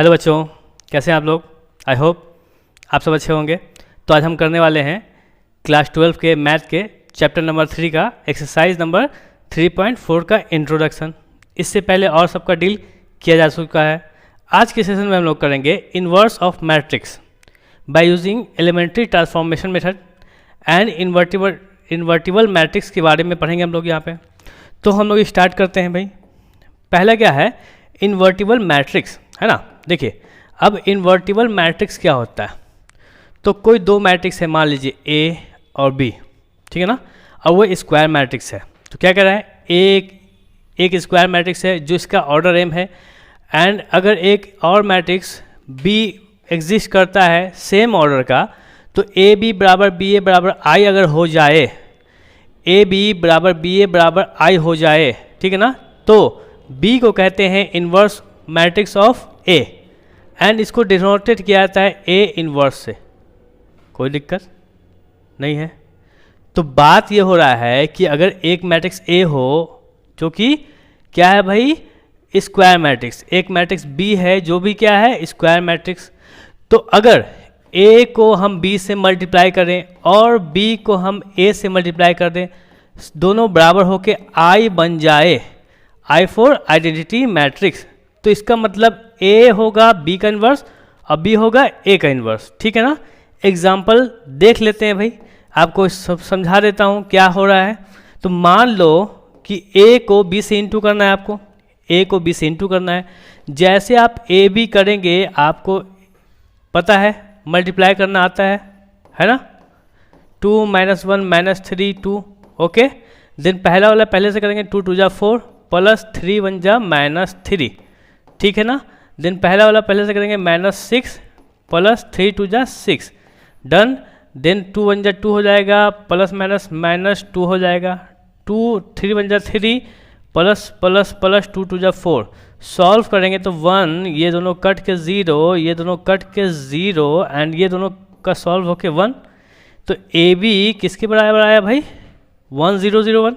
Hello बच्चों, कैसे हैं आप लोग। आई होप आप सब अच्छे होंगे। तो आज हम करने वाले हैं क्लास 12 के मैथ के चैप्टर नंबर 3 का एक्सरसाइज नंबर 3.4 का इंट्रोडक्शन। इससे पहले और सबका डील किया जा चुका है। आज के सेशन में हम लोग करेंगे inverse of matrix by using elementary transformation method and invertible matrix के बारे में पढ़ेंगे हम लोग यहाँ पे। तो हम लोग स्टार्ट करते हैं भाई। पहला क्या है, इन्वर्टिबल मैट्रिक्स, है ना। देखिए अब इन्वर्टिबल मैट्रिक्स क्या होता है। तो कोई दो मैट्रिक्स है, मान लीजिए ए और बी, ठीक है ना, और वो स्क्वायर मैट्रिक्स है। तो क्या कह रहा है, एक स्क्वायर मैट्रिक्स है जो इसका ऑर्डर एम है, एंड अगर एक और मैट्रिक्स बी एग्जिस्ट करता है सेम ऑर्डर का, तो ए बी बराबर बी ए बराबर आई अगर हो जाए, ए बी बराबर बी ए बराबर आई हो जाए, ठीक है ना, तो बी को कहते हैं inverse matrix of A, and इसको डिनोटेड किया जाता है ए इन्वर्स से। कोई दिक्कत नहीं है। तो बात ये हो रहा है कि अगर एक मैट्रिक्स ए हो जो कि क्या है भाई, स्क्वायर मैट्रिक्स, एक मैट्रिक्स बी है जो भी क्या है, स्क्वायर मैट्रिक्स, तो अगर ए को हम बी से मल्टीप्लाई करें और बी को हम ए से मल्टीप्लाई कर दें, दोनों बराबर होके आई बन जाए, आई फॉर आइडेंटिटी मैट्रिक्स, तो इसका मतलब ए होगा बी का इन्वर्स और बी होगा ए का इन्वर्स, ठीक है ना। एग्जाम्पल देख लेते हैं भाई, आपको सब समझा देता हूँ क्या हो रहा है। तो मान लो कि ए को बी से इंटू करना है, आपको ए को बी से इंटू करना है। जैसे आप ए बी करेंगे आपको पता है मल्टीप्लाई करना आता है ना, 2 - 1 - 3 2, ओके। देन पहला वाला पहले से करेंगे, 2 × 2 = 4 प्लस 3 × 1 = -3, ठीक है ना। देन पहला वाला पहले से करेंगे -6 प्लस 3 × 2 = 6, डन। देन 2 × 1 = 2 हो जाएगा, प्लस -2 हो जाएगा, 2 3 × 1 = 3 प्लस प्लस प्लस 2 × 2 = 4। सॉल्व करेंगे तो 1, ये दोनों कट के 0, ये दोनों कट के 0, एंड ये दोनों का सॉल्व होके 1। तो ए बी किसके बराबर आया भाई, 1 0 0 1।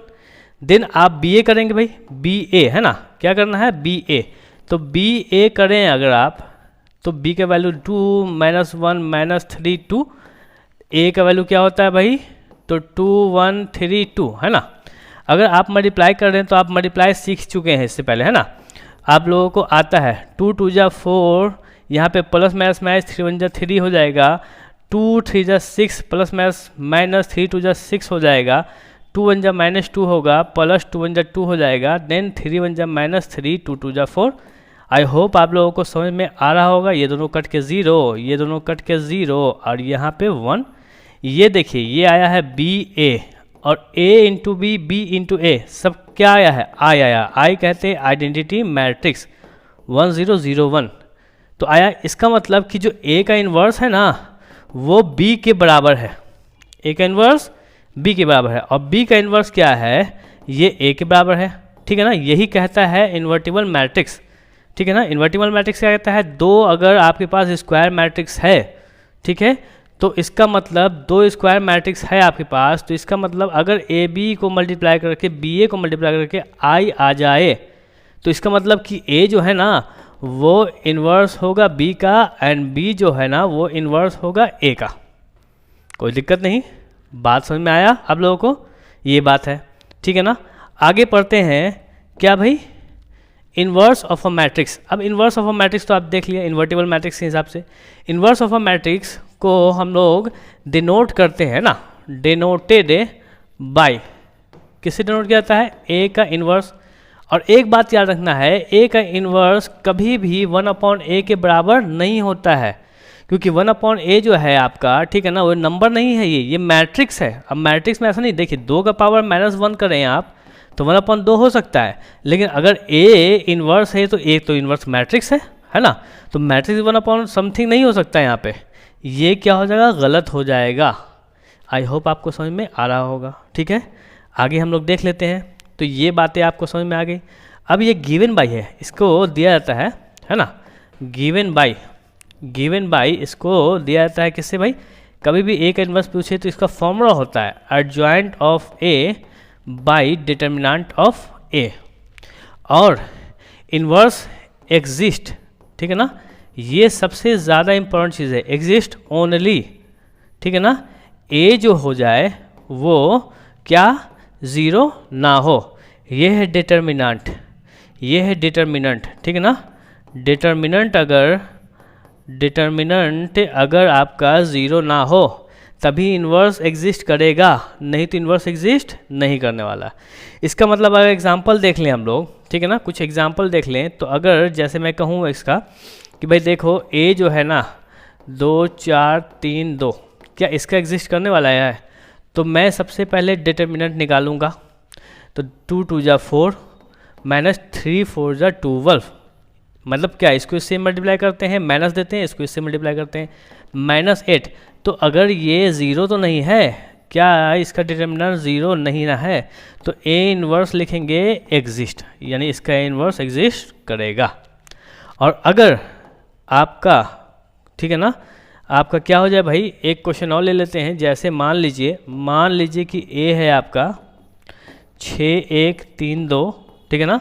देन आप बी ए करेंगे भाई, बी ए है ना, क्या करना है, बी ए। तो बी ए करें अगर आप, तो बी का वैल्यू 2 - 1 - 3 2, ए का वैल्यू क्या होता है भाई, तो 2 1 3 2, है ना। अगर आप मल्टीप्लाई कर रहे हैं तो आप मल्टीप्लाई सीख चुके हैं इससे पहले, है ना, आप लोगों को आता है। 2 2 = 4, यहाँ पे प्लस माइनस 3 1 = 3 हो जाएगा, 2 3 = 6 प्लस माइनस 3 2 = 6 हो जाएगा, 2 1 = -2 होगा, प्लस 2 1 = 2 हो जाएगा, देन 3 1 = -3, 2 2 = 4। आई होप आप लोगों को समझ में आ रहा होगा। ये दोनों कट के 0, ये दोनों कट के 0, और यहाँ पे 1। ये देखिए ये आया है बी ए, और a into B, B into A, सब क्या आया है, आई आया। आई कहते हैं आइडेंटिटी मैट्रिक्स 1 0 0 1। तो आया, इसका मतलब कि जो a का इन्वर्स है ना वो b के बराबर है, a का इन्वर्स b के बराबर है, और b का इन्वर्स क्या है, ये a के बराबर है, ठीक है ना। यही कहता है इन्वर्टिबल मैट्रिक्स, ठीक है ना। इन्वर्टिबल मैट्रिक्स क्या कहता है, दो अगर आपके पास स्क्वायर मैट्रिक्स है, ठीक है, तो इसका मतलब दो स्क्वायर मैट्रिक्स है आपके पास, तो इसका मतलब अगर ए बी को मल्टीप्लाई करके बी ए को मल्टीप्लाई करके आई आ जाए, तो इसका मतलब कि ए जो है ना वो इन्वर्स होगा बी का, एंड बी जो है ना वो इन्वर्स होगा ए का। कोई दिक्कत नहीं, बात समझ में आया आप लोगों को, ये बात है, ठीक है ना। आगे पढ़ते हैं क्या भाई, इन्वर्स ऑफ अ मैट्रिक्स। अब इन्वर्स ऑफ अ मैट्रिक्स तो आप देख लिया इन्वर्टिबल मैट्रिक्स के हिसाब से। इन्वर्स ऑफ अ मैट्रिक्स को हम लोग डिनोट करते हैं ना, डिनोटेड बाय, किससे डिनोट किया जाता है, ए का इन्वर्स। और एक बात याद रखना है, ए का इन्वर्स कभी भी 1/a के बराबर नहीं होता है, क्योंकि 1/a जो है आपका, ठीक है ना, वो नंबर नहीं है, ये मैट्रिक्स है। अब मैट्रिक्स में ऐसा नहीं, देखिए 2 का पावर -1 करें आप तो 1/2 हो सकता है, लेकिन अगर ए इन्वर्स है तो ए तो इन्वर्स मैट्रिक्स है ना, तो मैट्रिक्स 1/समथिंग नहीं हो सकता है यहाँ पे, ये क्या हो जाएगा, गलत हो जाएगा। आई होप आपको समझ में आ रहा होगा, ठीक है। आगे हम लोग देख लेते हैं। तो ये बातें आपको समझ में आ गई। अब ये गिवन बाई है, इसको दिया जाता है ना, गिवन बाई इसको दिया जाता है किससे भाई, कभी भी ए का इन्वर्स पूछे तो इसका फॉर्मूला होता है adjoint of A by determinant of A, और इन्वर्स एग्जिस्ट, ठीक है ना, ये सबसे ज़्यादा इम्पोर्टेंट चीज़ है, एग्जिस्ट ओनली, ठीक है ना। ए जो हो जाए वो क्या, ज़ीरो ना हो, ये है डिटर्मिनेंट, ये है डिटर्मिनेंट, ठीक है ना। डिटर्मिनेंट अगर आपका ज़ीरो ना हो तभी इन्वर्स एग्जिस्ट करेगा, नहीं तो इन्वर्स एग्जिस्ट नहीं करने वाला। इसका मतलब अगर एग्जांपल देख लें हम लोग, ठीक है ना, कुछ एग्जांपल देख लें तो अगर जैसे मैं कहूँ इसका कि भाई देखो ए जो है ना 2 4 3 2, क्या इसका एग्जिस्ट करने वाला है, तो मैं सबसे पहले डिटर्मिनेंट निकालूंगा, तो 2 2 जा 4 माइनस 3 4 जा 12, मतलब क्या इसको इससे मल्टीप्लाई करते हैं माइनस देते हैं, इसको इससे मल्टीप्लाई करते हैं -8। तो अगर ये ज़ीरो तो नहीं है, क्या इसका डिटर्मिनेंट ज़ीरो नहीं ना है, तो ए इन्वर्स लिखेंगे एग्जिस्ट, यानी इसका ए इन्वर्स एग्जिस्ट करेगा। और अगर आपका, ठीक है ना, आपका क्या हो जाए भाई, एक क्वेश्चन और ले लेते हैं। जैसे मान लीजिए कि ए है आपका 6 1 3 2, ठीक है ना,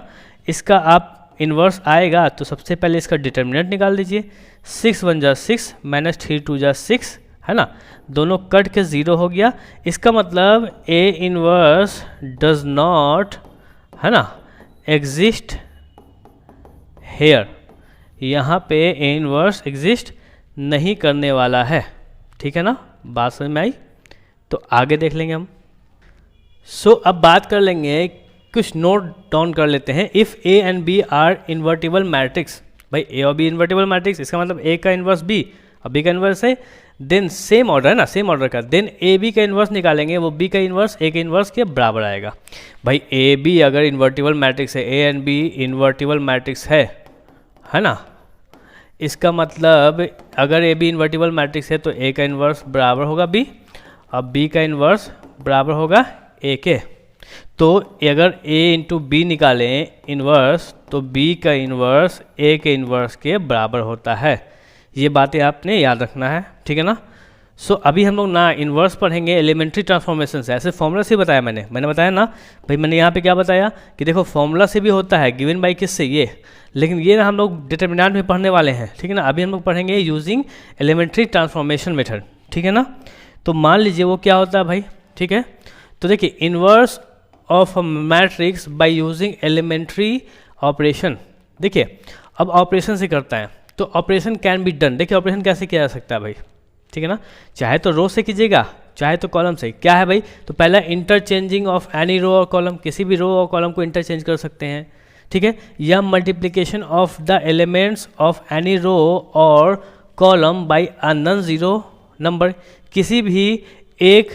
इसका आप इन्वर्स आएगा तो सबसे पहले इसका डिटर्मिनेंट निकाल दीजिए, 6 1 जा 6 माइनस 3 2 जा 6, है ना, दोनों कट के ज़ीरो हो गया। इसका मतलब ए इन्वर्स डज नॉट, है ना, एग्जिस्ट हेयर, यहाँ पे ए इन्वर्स एग्जिस्ट नहीं करने वाला है, ठीक है ना, बात समझ में आई। तो आगे देख लेंगे हम। अब बात कर लेंगे, कुछ नोट डाउन कर लेते हैं। If A and B are invertible matrix, भाई ए और बी इन्वर्टिबल मैट्रिक्स, इसका मतलब ए का इन्वर्स बी और बी का इन्वर्स है, देन सेम ऑर्डर है ना, सेम ऑर्डर का, देन ए बी का इन्वर्स निकालेंगे, वो बी का इन्वर्स ए के इन्वर्स के बराबर आएगा। भाई ए बी अगर इन्वर्टिबल मैट्रिक्स है, A and B invertible matrix है ना, इसका मतलब अगर ए बी इन्वर्टिबल मैट्रिक्स है तो ए का इन्वर्स बराबर होगा बी और बी का इन्वर्स बराबर होगा ए के। तो अगर a इंटू बी निकालें इन्वर्स, तो b का इन्वर्स a के इन्वर्स के बराबर होता है। ये बातें आपने याद रखना है, ठीक है ना। अभी हम लोग ना इन्वर्स पढ़ेंगे एलिमेंट्री ट्रांसफॉर्मेशन से, ऐसे फॉर्मूला से बताया मैंने बताया ना भाई, मैंने यहाँ पे क्या बताया कि देखो फॉर्मूला से भी होता है, गिवन बाई किससे, ये, लेकिन ये ना हम लोग डिटर्मिनेंट में पढ़ने वाले हैं, ठीक है ना। अभी हम लोग पढ़ेंगे यूजिंग एलिमेंट्री ट्रांसफॉर्मेशन मेथड, ठीक है ना। तो मान लीजिए वो क्या होता है भाई, ठीक है। तो देखिए inverse of a matrix by using elementary operation, देखिए अब ऑपरेशन से करता है तो ऑपरेशन कैन बी डन। देखिए ऑपरेशन कैसे किया जा सकता है भाई, ठीक है ना, चाहे तो रो से कीजिएगा चाहे तो कॉलम से। क्या है भाई, तो पहला इंटरचेंजिंग ऑफ एनी रो और कॉलम, किसी भी रो और कॉलम को इंटरचेंज कर सकते हैं, ठीक है, या multiplication of the elements of any row और column by a non zero number, किसी भी एक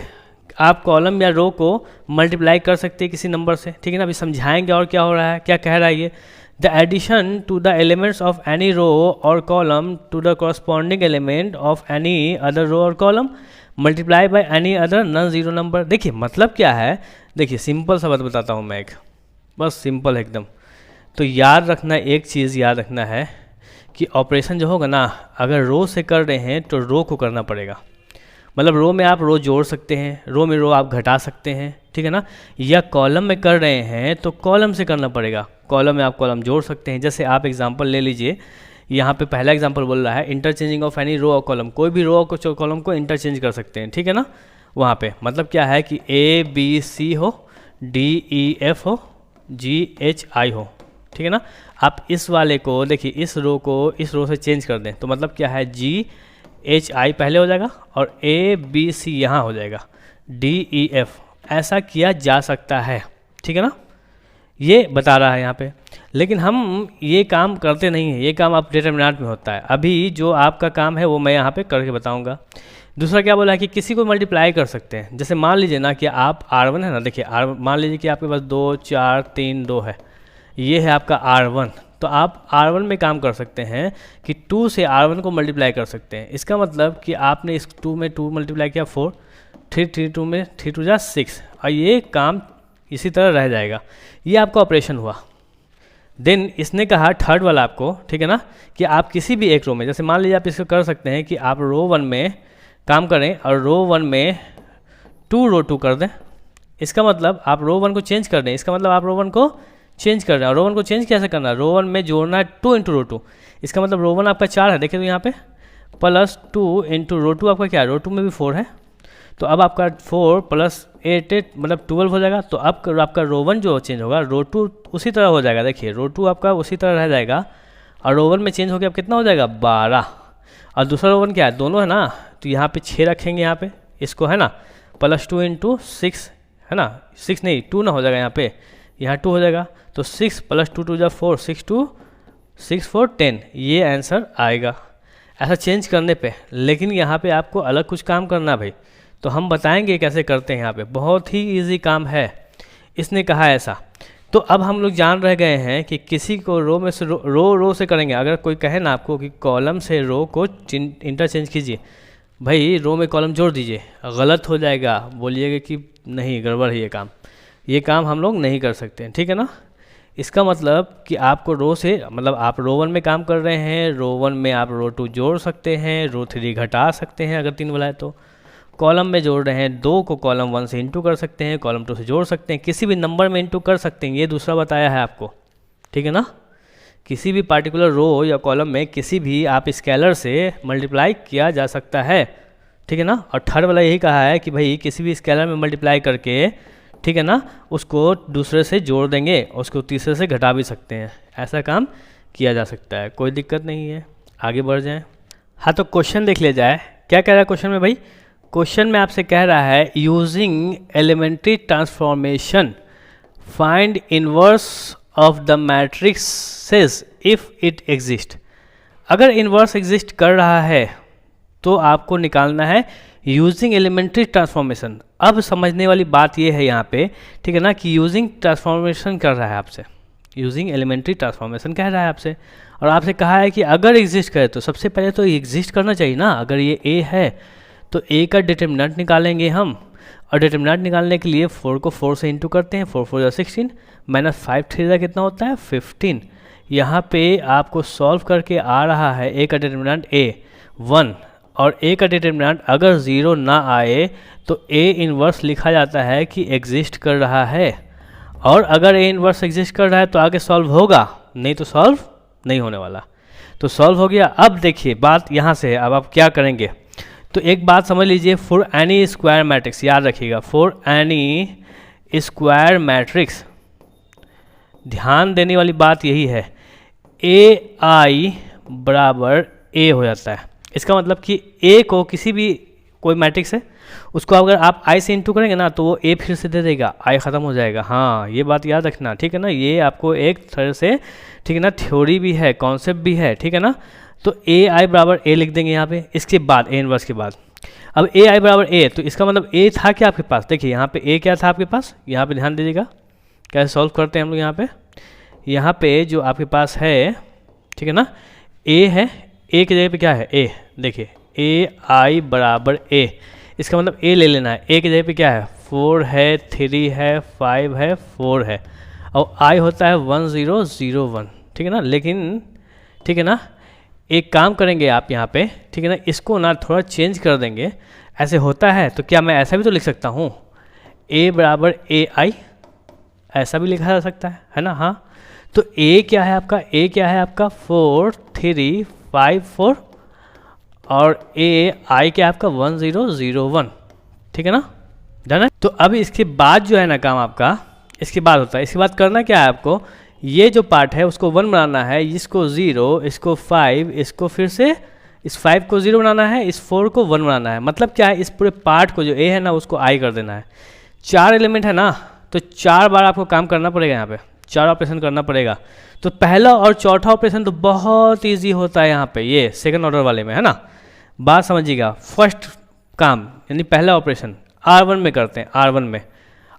आप कॉलम या रो को मल्टीप्लाई कर सकते हैं किसी नंबर से, ठीक है ना। अभी समझाएंगे और क्या हो रहा है, क्या कह रहा है ये, the addition to the elements of any row और column to the corresponding element of any other row और column multiply by any other non zero number. देखिए मतलब क्या है, देखिए सिंपल सा बात बताता हूँ मैं, एक बस सिंपल एकदम। तो याद रखना, एक चीज़ याद रखना है कि ऑपरेशन जो होगा ना, अगर रो से कर रहे हैं तो रो को करना पड़ेगा, मतलब रो में आप रो जोड़ सकते हैं, रो में रो आप घटा सकते हैं, ठीक है ना, या कॉलम में कर रहे हैं तो कॉलम से करना पड़ेगा, कॉलम में आप कॉलम जोड़ सकते हैं। जैसे आप एग्जांपल ले लीजिए, यहाँ पे पहला एग्जांपल बोल रहा है इंटरचेंजिंग ऑफ एनी रो और कॉलम, कोई भी रो और कॉलम को इंटरचेंज कर सकते हैं, ठीक है ना। वहाँ पे मतलब क्या है कि ए बी सी हो, डी ई एफ हो, जी एच आई हो, ठीक है ना। आप इस वाले को देखिए, इस रो को इस रो से चेंज कर दें तो मतलब क्या है, जी एच आई पहले हो जाएगा और ए बी सी यहाँ हो जाएगा, डी ई एफ, ऐसा किया जा सकता है, ठीक है ना, ये बता रहा है यहाँ पे। लेकिन हम ये काम करते नहीं हैं, ये काम आप डिटर्मिनेंट में होता है। अभी जो आपका काम है वो मैं यहाँ पे करके बताऊँगा। दूसरा क्या बोला है कि किसी को मल्टीप्लाई कर सकते हैं। जैसे मान लीजिए ना कि आप R1 है ना, देखिए मान लीजिए कि आपके पास 2 4 3 2 है, ये है आपका R1, तो आप R1 में काम कर सकते हैं कि 2 से R1 को मल्टीप्लाई कर सकते हैं। इसका मतलब कि आपने इस 2 में 2 मल्टीप्लाई किया 4, 3 2 में 3 2 जा 6, और ये काम इसी तरह रह जाएगा। ये आपका ऑपरेशन हुआ। देन इसने कहा थर्ड वाला आपको, ठीक है ना, कि आप किसी भी एक रो में, जैसे मान लीजिए आप इसको कर सकते हैं कि आप रो 1 में काम करें और रो 1 में 2 रो 2 कर दें। इसका मतलब आप रो 1 को चेंज कर दें, इसका मतलब आप रो 1 को चेंज कर रहे हैं। रो वन को चेंज कैसे करना है, रो वन में जोड़ना है 2 इंटू रो टू। इसका मतलब रो वन आपका 4 है, देखिए तो यहाँ पे प्लस 2 इंटू रो टू आपका क्या है, रो टू में भी 4 है, तो अब आपका 4 प्लस 8 मतलब 12 हो जाएगा। तो अब आपका रो वन जो चेंज होगा, रो टू उसी तरह हो जाएगा, देखिए रो टू आपका उसी तरह रह जाएगा और रो वन में चेंज हो गया, अब कितना हो जाएगा 12। और दूसरा रो वन क्या है, दोनों है ना, तो यहाँ पे 6 रखेंगे यहाँ पे इसको, है ना, प्लस 2 इंटू 6 है ना, 6 नहीं 2 ना हो जाएगा यहाँ पे, यहाँ 2 हो जाएगा, तो 6 प्लस 2 2 जा 4, 6 2 6 4 10, ये आंसर आएगा ऐसा चेंज करने पे। लेकिन यहाँ पे आपको अलग कुछ काम करना भाई, तो हम बताएंगे कैसे करते हैं। यहाँ पे बहुत ही इजी काम है, इसने कहा ऐसा। तो अब हम लोग जान रह गए हैं कि किसी को रो में से रो से करेंगे। अगर कोई कहे ना आपको कि कॉलम से रो को इंटरचेंज कीजिए, भाई रो में कॉलम जोड़ दीजिए, गलत हो जाएगा, बोलिएगा कि नहीं गड़बड़ है ये काम हम लोग नहीं कर सकते हैं, ठीक है ना। इसका मतलब कि आपको रो से, मतलब आप रो वन में काम कर रहे हैं, रो वन में आप रो टू जोड़ सकते हैं, रो थ्री घटा सकते हैं अगर 3 वाला है तो, कॉलम में जोड़ रहे हैं 2 को कॉलम 1 से इंटू कर सकते हैं, कॉलम 2 से जोड़ सकते हैं, किसी भी नंबर में इंटू कर सकते हैं, ये दूसरा बताया है आपको, ठीक है ना। किसी भी पार्टिकुलर रो या कॉलम में किसी भी आप स्केलर से मल्टीप्लाई किया जा सकता है, ठीक है ना। और थर्ड वाला यही कहा है कि भाई किसी भी स्केलर में मल्टीप्लाई करके, ठीक है ना, उसको दूसरे से जोड़ देंगे, उसको तीसरे से घटा भी सकते हैं, ऐसा काम किया जा सकता है, कोई दिक्कत नहीं है। आगे बढ़ जाएं। हाँ तो क्वेश्चन देख लिया जाए, क्या कह रहा है क्वेश्चन में भाई। क्वेश्चन में आपसे कह रहा है using elementary transformation find inverse of the matrices if it exist. अगर इनवर्स एग्जिस्ट कर रहा है तो आपको निकालना है यूजिंग एलिमेंट्री ट्रांसफॉर्मेशन। अब समझने वाली बात ये है यहाँ पे, ठीक है ना, कि यूजिंग ट्रांसफॉर्मेशन कर रहा है आपसे, यूजिंग एलिमेंट्री ट्रांसफॉर्मेशन कह रहा है आपसे, और आपसे कहा है कि अगर एग्जिस्ट करे तो सबसे पहले तो एग्जिस्ट करना चाहिए ना। अगर ये ए है तो ए का डिटर्मिनेंट निकालेंगे हम, और डिटर्मिनेंट निकालने के लिए 4 को 4 से इंटू करते हैं, 4 4 जा 16 माइनस 5 3 जा कितना होता है 15। यहाँ पे आपको सॉल्व करके आ रहा है ए का डिटर्मिनेंट ए 1, और ए का डिटर्मिनेंट अगर 0 ना आए तो ए इनवर्स लिखा जाता है कि एग्जिस्ट कर रहा है, और अगर ए इनवर्स एग्जिस्ट कर रहा है तो आगे सॉल्व होगा, नहीं तो सॉल्व नहीं होने वाला। तो सॉल्व हो गया। अब देखिए बात यहाँ से है, अब आप क्या करेंगे, तो एक बात समझ लीजिए, फॉर एनी स्क्वायर मैट्रिक्स, याद रखिएगा फॉर एनी स्क्वायर मैट्रिक्स, ध्यान देने वाली बात यही है, ए आई बराबर ए हो जाता है। इसका मतलब कि ए को किसी भी कोई मैट्रिक्स है उसको अगर आप आई से इंटू करेंगे ना तो वो ए फिर से दे देगा, आई ख़त्म हो जाएगा। हाँ ये बात याद रखना, ठीक है ना, ये आपको एक तरह से, ठीक है ना, थ्योरी भी है, कॉन्सेप्ट भी है, ठीक है ना। तो ए आई बराबर ए लिख देंगे यहाँ पे, इसके बाद ए इनवर्स के बाद। अब ए आई बराबर ए, तो इसका मतलब ए था क्या आपके पास, देखिए यहाँ पे ए क्या था आपके पास, यहाँ पे ध्यान दीजिएगा कैसे सॉल्व करते हैं हम लोग। यहाँ पे जो आपके पास है, ठीक है ना, ए है, ए की जगह पे क्या है ए, देखिए ए आई बराबर ए, इसका मतलब ए ले लेना है, ए की जगह पे क्या है 4 है, 3 है, 5 है, 4 है, और आई होता है 1 0 0 1, ठीक है ना। लेकिन ठीक है ना, एक काम करेंगे आप यहाँ पे, ठीक है ना, इसको ना थोड़ा चेंज कर देंगे। ऐसे होता है तो क्या मैं ऐसा भी तो लिख सकता हूँ, ए बराबर ए आई, ऐसा भी लिखा जा सकता है ना। हाँ तो ए क्या है आपका, ए क्या है आपका 4 3 5 4, और ए आई क्या आपका 1 0 0 1, ठीक है ना, जाना। तो अब इसके बाद जो है ना काम आपका, इसके बाद होता है, इसके बाद करना क्या है आपको, ये जो पार्ट है उसको 1 बनाना है, इसको 0, इसको 5, इसको फिर से इस 5 को 0 बनाना है, इस 4 को 1 बनाना है। मतलब क्या है, इस पूरे पार्ट को जो ए है ना उसको आई कर देना है। 4 एलिमेंट है ना, तो 4 बार आपको काम करना पड़ेगा, यहाँ पे 4 ऑपरेशन करना पड़ेगा। तो पहला और चौथा ऑपरेशन तो बहुत ईजी होता है यहाँ पे, ये सेकंड ऑर्डर वाले में, है ना। बात समझिएगा, फर्स्ट काम यानी पहला ऑपरेशन R1 में करते हैं, R1 में,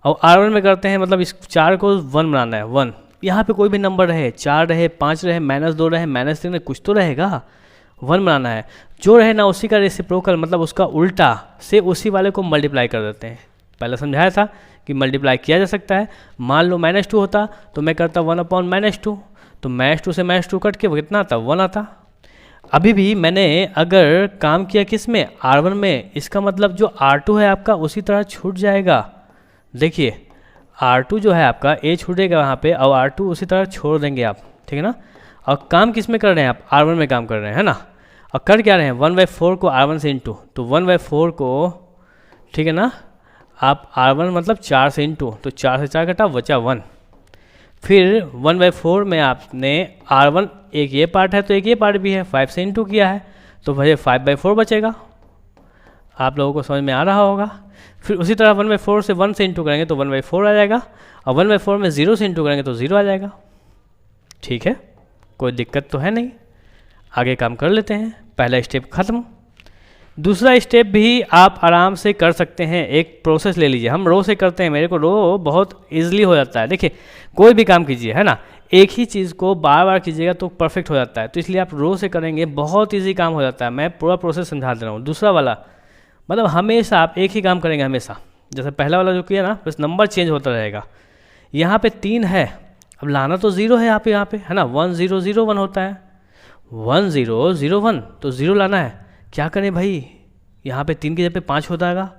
और R1 में करते हैं मतलब इस 4 को 1 बनाना है, 1। यहाँ पे कोई भी नंबर रहे, 4 रहे, 5 रहे, -2 रहे, -3 रहे, कुछ तो रहेगा, 1 बनाना है। जो रहे ना उसी का रेसिप्रोकल, मतलब उसका उल्टा से उसी वाले को मल्टीप्लाई कर देते हैं। पहले समझाया था कि मल्टीप्लाई किया जा सकता है। मान लो -2 होता तो मैं करता 1/-2, तो -2 से -2 कट के वो कितना आता 1 आता। अभी भी मैंने अगर काम किया किस में, R1 में, इसका मतलब जो R2 है आपका उसी तरह छूट जाएगा। देखिए R2 जो है आपका ए छूटेगा वहाँ पे और R2 उसी तरह छोड़ देंगे आप, ठीक है ना। और काम किस में कर रहे हैं आप, R1 में काम कर रहे हैं, है ना। और कर क्या रहे हैं, 1/4 को R1 से इंटू, तो 1/4 को, ठीक है ना, आप R1 मतलब 4 से इंटू, तो 4 से 4 कटा बचा 1। फिर 1/4 में आपने R1 एक ये पार्ट है तो एक ये पार्ट भी है, 5 से इंटू किया है तो भैया 5/4 बचेगा। आप लोगों को समझ में आ रहा होगा। फिर उसी तरह 1/4 से 1 से इंटू करेंगे तो 1/4 आ जाएगा, और 1/4 में 0 से इंटू करेंगे तो 0 आ जाएगा। ठीक है, कोई दिक्कत तो है नहीं, आगे काम कर लेते हैं। पहला स्टेप खत्म। दूसरा स्टेप भी आप आराम से कर सकते हैं। एक प्रोसेस ले लीजिए, हम रो से करते हैं, मेरे को रो बहुत ईजिली हो जाता है। देखिए कोई भी काम कीजिए, है ना, एक ही चीज़ को बार बार कीजिएगा तो परफेक्ट हो जाता है, तो इसलिए आप रो से करेंगे, बहुत ईजी काम हो जाता है। मैं पूरा प्रोसेस समझा दे रहा हूँ। दूसरा वाला मतलब हमेशा आप एक ही काम करेंगे हमेशा, जैसे पहला वाला जो किया ना, बस नंबर चेंज होता रहेगा। यहाँ पे 3 है, अब लाना तो 0 है आप यहाँ पे, है ना, 1 0 0 1 होता है, 1 0 0 1, तो 0 लाना है। क्या करें भाई, यहाँ पे 3 की जगह पे 5 हो जाएगा,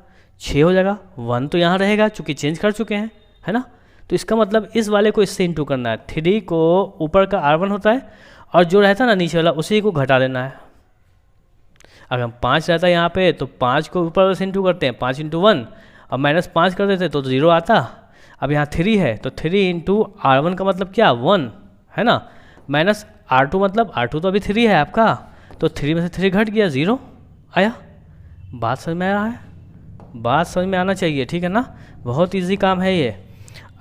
6 हो जाएगा, 1 तो यहाँ रहेगा चूँकि चेंज कर चुके हैं, है ना। तो इसका मतलब इस वाले को इससे इंटू करना है। 3 को ऊपर का R1 होता है और जो रहता है ना नीचे वाला उसी को घटा देना है। अगर हम 5 रहता है यहाँ पे तो 5 को ऊपर से इंटू करते हैं, 5 × 1, और -5 कर देते तो 0 आता। अब यहाँ 3 है तो 3 × R1 का मतलब क्या, 1, है ना, माइनस R2 मतलब R2 तो अभी 3 है आपका, तो 3 में से 3 घट गया, 0 आया। बात समझ में आ रहा है, बात समझ में आना चाहिए, ठीक है ना। बहुत इजी काम है ये।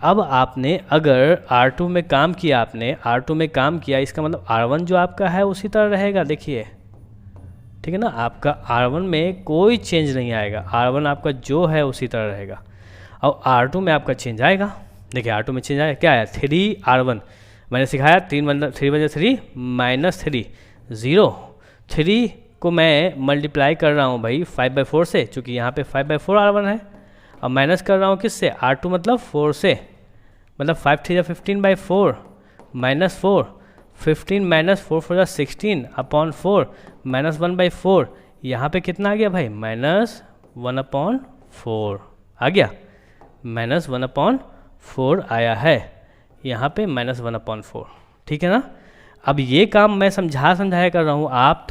अब आपने अगर R2 में काम किया, आपने R2 में काम किया, इसका मतलब R1 जो आपका है उसी तरह रहेगा, देखिए, ठीक है ना। आपका R1 में कोई चेंज नहीं आएगा, R1 आपका जो है उसी तरह रहेगा। और R2 में आपका चेंज आएगा, देखिए R2 में चेंज आया, क्या आया, 3R1, मैंने सिखाया 3 × 3 -3 0। 3 को मैं मल्टीप्लाई कर रहा हूँ भाई 5/4 से, चूँकि यहाँ पे 5/4 R1 है, और माइनस कर रहा हूँ किससे, R2 मतलब 4 से, मतलब 5 3 15/4 -4, 15 - 4 4 16 अपॉन 4 -1/4। यहाँ पे कितना आ गया भाई, -1/4 आ गया, -1/4 आया है यहाँ पे, -1/4, ठीक है ना। अब ये काम मैं समझाया कर रहा हूँ, आप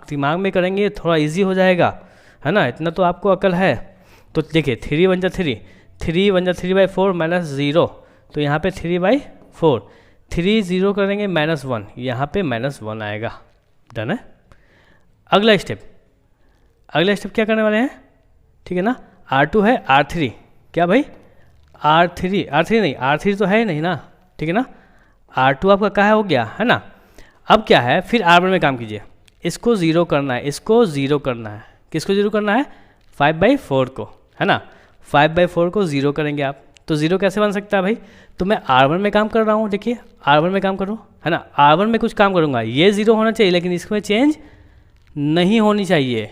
दिमाग में करेंगे थोड़ा इजी हो जाएगा, है ना, इतना तो आपको अकल है। तो देखिए 3 1 3, 3 1 3/4 -0, तो यहाँ पे 3/4, 3 0 करेंगे -1, यहाँ पे -1 आएगा, डन है। अगला स्टेप क्या करने वाले हैं, ठीक है ना। R2 है, R3 क्या भाई, R3 नहीं, R3 तो है नहीं ना, ठीक है ना। R2 आपका क्या हो गया, है ना। अब क्या है, फिर R1 में काम कीजिए, इसको 0 करना है, इसको 0 करना है, किसको 0 करना है, 5/4 को, है ना। 5/4 को 0 करेंगे आप, तो 0 कैसे बन सकता है भाई, तो मैं R1 में काम कर रहा हूँ, देखिए R1 में काम करूँ, है ना, R1 में कुछ काम करूँगा, ये 0 होना चाहिए, लेकिन इसमें चेंज नहीं होनी चाहिए,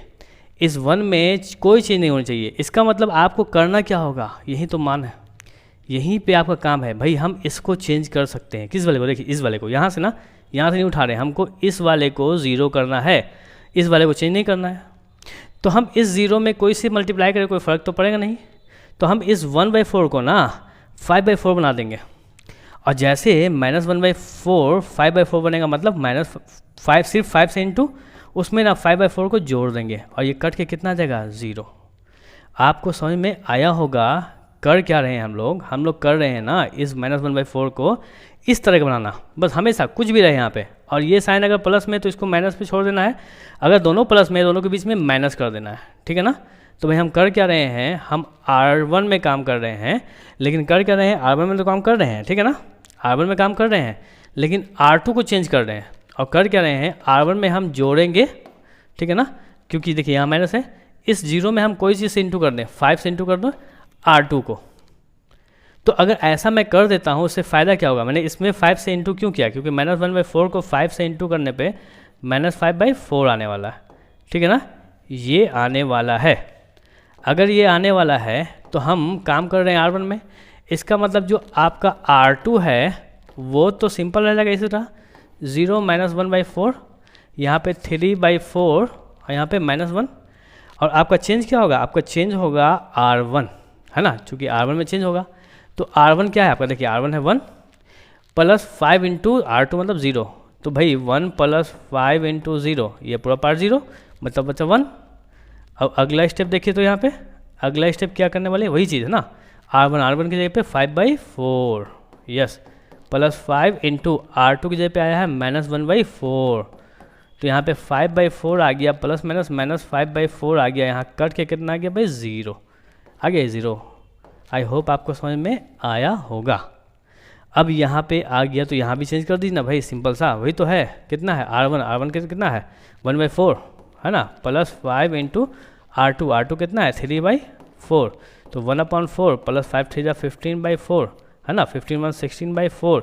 इस 1 में कोई चेंज नहीं होनी चाहिए। इसका मतलब आपको करना क्या होगा, यही तो मान है, यहीं पे आपका काम है भाई। हम इसको चेंज कर सकते हैं, किस वाले को, देखिए इस वाले को, यहाँ से नहीं उठा रहे, हमको इस वाले को 0 करना है, इस वाले को चेंज नहीं करना है। तो हम इस 0 में कोई से मल्टीप्लाई करें, कोई फ़र्क तो पड़ेगा नहीं, तो हम इस 1/4 को ना 5/4 बना देंगे, और जैसे -1/4 5/4 बनेगा, मतलब -5 सिर्फ 5 से इंटू उसमें ना 5/4 को जोड़ देंगे, और ये कट के कितना आ जाएगा, 0। आपको समझ में आया होगा कर क्या रहे हैं हम लोग कर रहे हैं ना, इस -1/4 को इस तरह का बनाना, बस हमेशा कुछ भी रहे यहाँ पे, और ये साइन अगर प्लस में तो इसको माइनस पे छोड़ देना है, अगर दोनों प्लस में, दोनों के बीच में माइनस कर देना है, ठीक है ना। तो भाई हम कर क्या रहे हैं, हम R1 में काम कर रहे हैं, लेकिन कर क्या रहे हैं, R1 में तो काम कर रहे हैं, ठीक है ना, R1 में काम कर रहे हैं, लेकिन R2 को चेंज कर रहे हैं, और कर क्या रहे हैं, R1 में हम जोड़ेंगे, ठीक है ना, क्योंकि देखिए यहाँ माइनस है, इस 0 में हम कोई चीज़ से इंटू कर दें, 5 से इंटू कर दो R2 को। तो अगर ऐसा मैं कर देता हूँ, उससे फ़ायदा क्या होगा, मैंने इसमें 5 से इंटू क्यों किया, क्योंकि -1/4 को 5 से इंटू करने पे -5/4 आने वाला है, ठीक है ना, ये आने वाला है। अगर ये आने वाला है तो हम काम कर रहे हैं R1 में, इसका मतलब जो आपका R2 है वो तो सिंपल रह जाएगा इसी तरह, 0 -1/4, यहाँ पे 3/4 और यहाँ पे -1, और आपका चेंज क्या होगा, आपका चेंज होगा R1, है ना, चूँकि R1 में चेंज होगा, तो R1 क्या है आपका, देखिए R1 है 1 प्लस 5 इंटू R2 मतलब 0, तो भाई 1 प्लस 5 इंटू 0 ये पूरा पार्ट 0 मतलब बचा 1। अब अगला स्टेप देखिए, तो यहाँ पे अगला स्टेप क्या करने वाले, वही चीज़ है ना, R1 की जगह पे 5/4, यस, प्लस 5 इंटू R2 की जगह पे आया है -1/4, तो यहाँ पे 5/4 आ गया, प्लस माइनस -5/4 आ गया, यहाँ कट के कितना आ गया भाई 0 आ गया 0। आई होप आपको समझ में आया होगा। अब यहाँ पे आ गया तो यहाँ भी चेंज कर दीजिए ना भाई, सिंपल सा वही तो है, कितना है R1 के कितना है 1/4 है ना, प्लस 5 इंटू R2 कितना है 3/4, तो 1/4 प्लस 5 3 15/4 है ना, 15 16/4,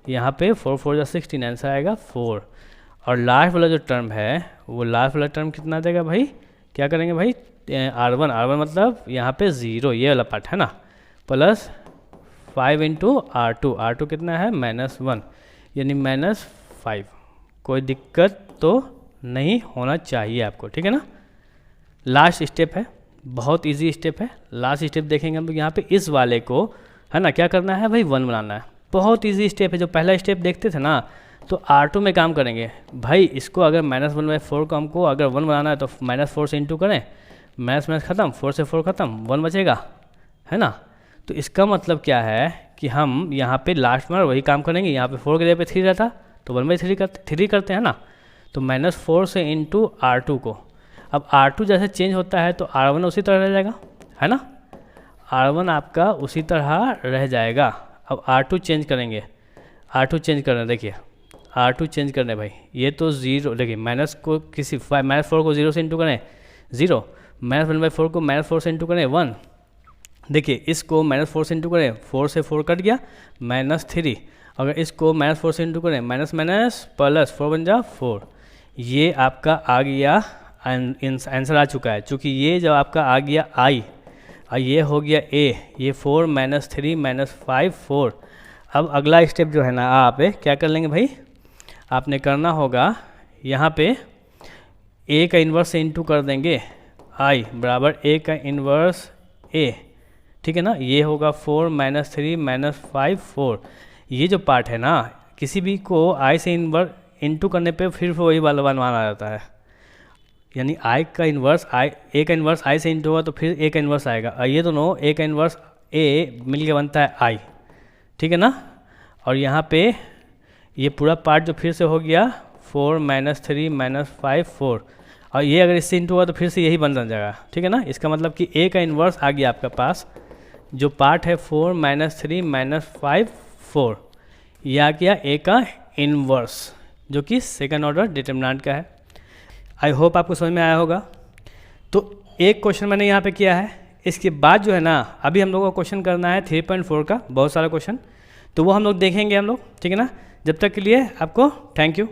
यहाँ पे 4 4 16, आंसर आएगा 4। और लास्ट वाला जो टर्म है वो लास्ट वाला टर्म कितना देगा भाई, क्या करेंगे भाई R1 मतलब यहाँ पे 0 ये वाला पार्ट है ना, प्लस 5 इंटू R2 कितना है -1 यानी -5। कोई दिक्कत तो नहीं होना चाहिए आपको, ठीक है ना। लास्ट स्टेप है, बहुत इजी स्टेप है, लास्ट स्टेप देखेंगे हम लोग यहाँ पे, इस वाले को है ना क्या करना है भाई 1 बनाना है, बहुत इजी स्टेप है। जो पहला स्टेप देखते थे ना तो R2 में काम करेंगे भाई, इसको अगर -1/4 को हमको अगर 1 बनाना है तो -4 से इंटू करें, मैथ्स ख़त्म, 4 से 4 ख़त्म, 1 बचेगा है ना। तो इसका मतलब क्या है कि हम यहाँ पे लास्ट में वही काम करेंगे, यहाँ पे 4 के जगह पे 3 रहता तो 1/3 करते हैं ना, तो -4 से इंटू R2 को, अब R2 जैसे चेंज होता है तो R1 उसी तरह रह जाएगा है ना, R1 आपका उसी तरह रह जाएगा। अब R2 चेंज करेंगे, R2 चेंज करना, देखिए R2 चेंज करने भाई, ये तो 0, देखिए माइनस को किसी -4 को 0 से इंटू करें 0, -1/4 को -4 से इंटू करें 1, देखिए इसको -4 से इंटू करें 4 से 4 कट गया -3, अगर इसको -4 से इंटू करें माइनस प्लस 4 बन जा 4, ये आपका आ गया आंसर आ चुका है। चूँकि ये जब आपका आ गया I और ये हो गया A, ये 4 -3 -5 4। अब अगला स्टेप जो है ना आप क्या कर लेंगे भाई, आपने करना होगा यहाँ पे A का इन्वर्स से इंटू कर देंगे I बराबर A का इन्वर्स A, ठीक है ना, ये होगा 4 -3 -5 4। ये जो पार्ट है ना किसी भी को I से इन्वर्स इंटू करने पे फिर वही वाला माना जाता है, यानी A का इन्वर्स I से इंटू होगा तो फिर A का इन्वर्स आएगा, और ये दोनों A का इन्वर्स A मिल के बनता है I, ठीक है ना। और यहाँ पे ये पूरा पार्ट जो फिर से हो गया 4 -3 -5 4, और ये अगर इससे इंटू हुआ तो फिर से यही बन जाएगा, ठीक है ना। इसका मतलब कि A का इन्वर्स आ गया आपका पास, जो पार्ट है 4 -3 -5 4, यह आ गया A का इन्वर्स जो कि सेकंड ऑर्डर डिटरमिनेंट का है। आई होप आपको समझ में आया होगा। तो एक क्वेश्चन मैंने यहाँ पे किया है, इसके बाद जो है ना अभी हम लोगों को क्वेश्चन करना है 3.4 का, बहुत सारा क्वेश्चन, तो वो हम लोग देखेंगे हम लोग, ठीक है ना। जब तक के लिए आपको थैंक यू।